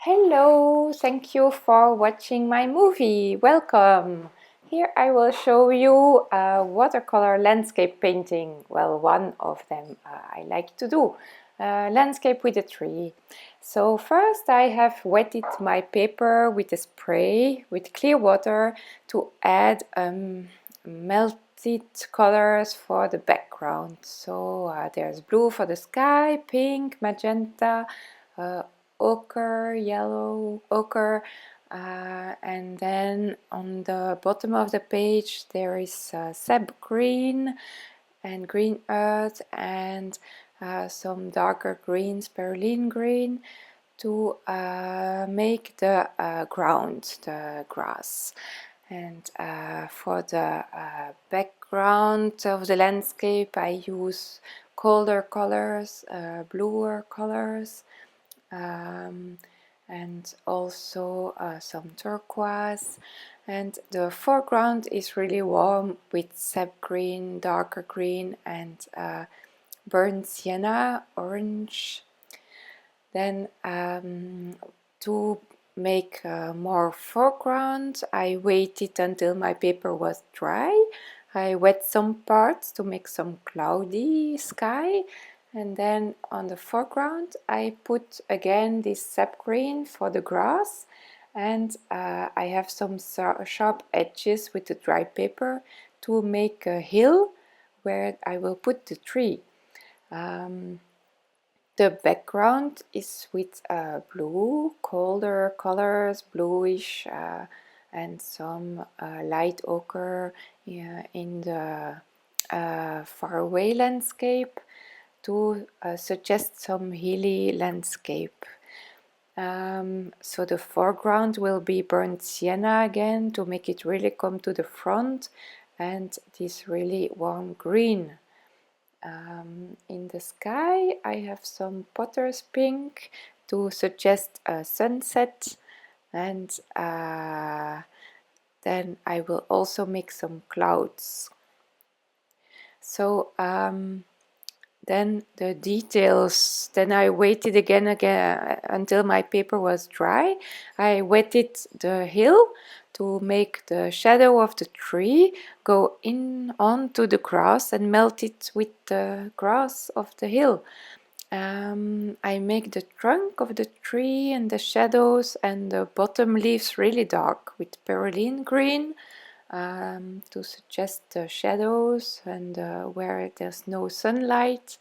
Hello, thank you for watching my movie. Welcome. Here I will show you a watercolor landscape painting. Well, one of them I like to do. Landscape with a tree. So first I have wetted my paper with a spray with clear water to add melted colors for the background. So there's blue for the sky, pink, magenta, ochre, yellow, ochre, and then on the bottom of the page there is sap green and green earth and some darker greens, perylene green, to make the ground, the grass. And for the background of the landscape I use colder colors, bluer colors, and also some turquoise, and the foreground is really warm with sap green, darker green, and burnt sienna orange. Then to make more foreground I waited until my paper was dry. I wet some parts to make some cloudy sky, and then on the foreground I put again this sap green for the grass, and I have some sharp edges with the dry paper to make a hill where I will put the tree. The background is with blue, colder colors, bluish, and some light ochre in the faraway landscape to suggest some hilly landscape. So the foreground will be burnt sienna again to make it really come to the front, and this really warm green. In the sky I have some potter's pink to suggest a sunset, and then I will also make some clouds. So then the details, then I waited again until my paper was dry. I wetted the hill to make the shadow of the tree go in onto the grass and melt it with the grass of the hill. I make the trunk of the tree and the shadows and the bottom leaves really dark with perylene green, to suggest the shadows and where there's no sunlight.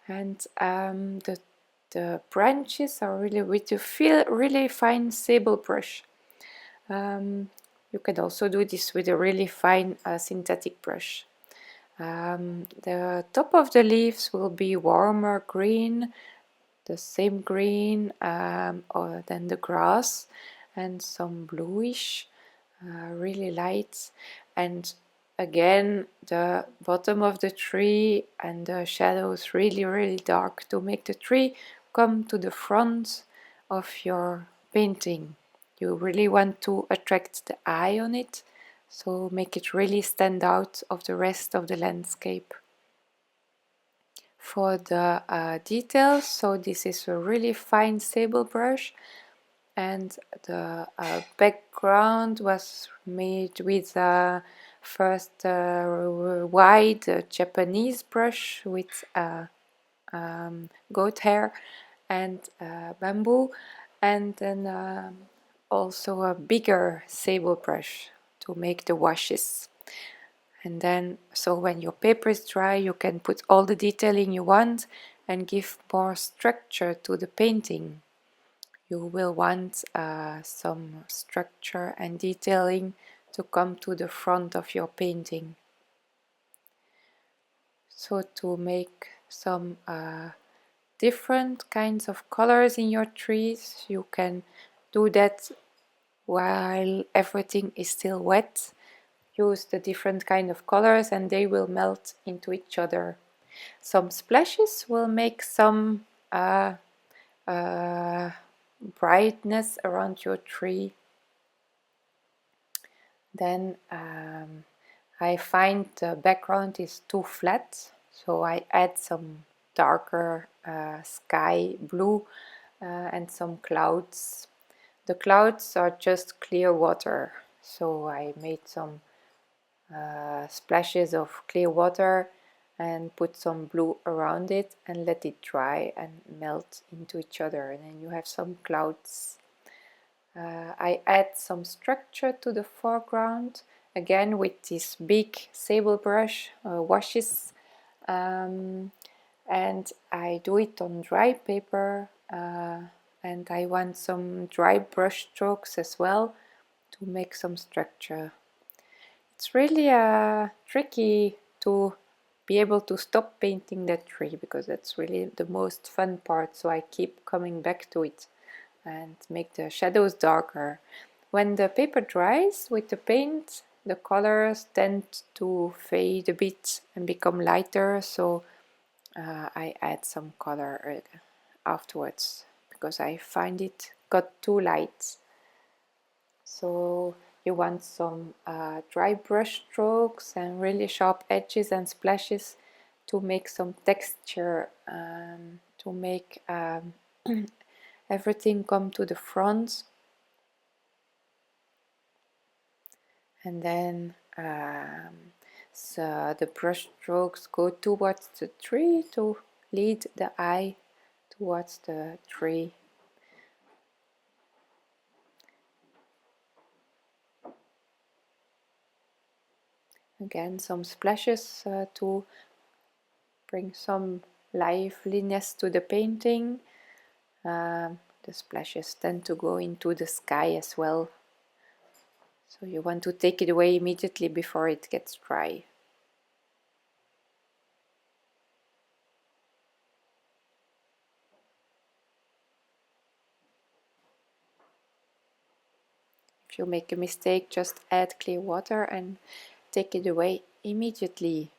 And the branches are really with a really fine sable brush. You can also do this with a really fine synthetic brush. The top of the leaves will be warmer green, the same green than the grass, and some bluish, really light. And again the bottom of the tree and the shadows really dark to make the tree come to the front of your painting. You really want to attract the eye on it, so make it really stand out of the rest of the landscape. For the details, so this is a really fine sable brush, and the background was made with first wide Japanese brush with goat hair and bamboo, and then also a bigger sable brush to make the washes. And then, so when your paper is dry, you can put all the detailing you want and give more structure to the painting. You will want some structure and detailing to come to the front of your painting. So to make some different kinds of colors in your trees, you can do that while everything is still wet. Use the different kind of colors and they will melt into each other. Some splashes will make some brightness around your tree. Then I find the background is too flat, so I add some darker sky blue and some clouds. The clouds are just clear water, so I made some splashes of clear water and put some blue around it and let it dry and melt into each other, and then you have some clouds. I add some structure to the foreground again with this big sable brush washes, and I do it on dry paper, and I want some dry brush strokes as well to make some structure. It's really tricky to be able to stop painting that tree, because that's really the most fun part, so I keep coming back to it and make the shadows darker. When the paper dries with the paint, the colors tend to fade a bit and become lighter, so I add some color afterwards because I find it got too light. So you want some dry brush strokes and really sharp edges and splashes to make some texture, to make everything come to the front. And then so the brush strokes go towards the tree to lead the eye towards the tree. Again, some splashes to bring some liveliness to the painting. The splashes tend to go into the sky as well, so you want to take it away immediately before it gets dry. If you make a mistake, just add clear water and take it away immediately.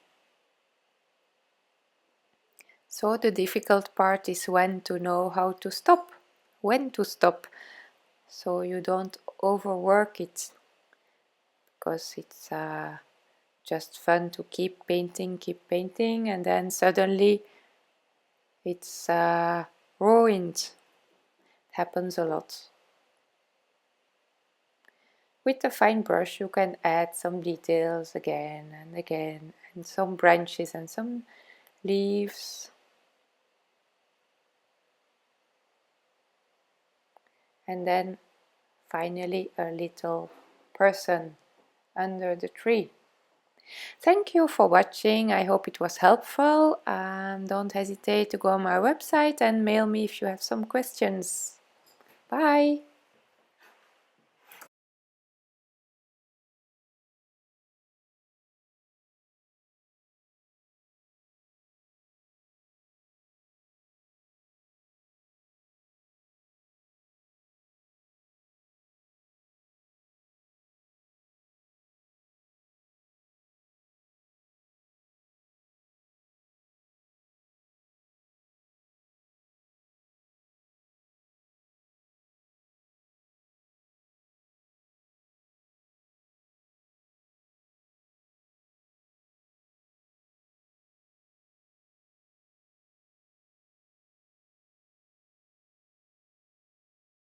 So the difficult part is when to know how to stop, when to stop, so you don't overwork it, because it's just fun to keep painting, and then suddenly it's ruined. It happens a lot. With a fine brush you can add some details again and again, and some branches and some leaves. And then finally a little person under the tree. Thank you for watching. I hope it was helpful. Don't hesitate to go on my website and mail me if you have some questions. Bye!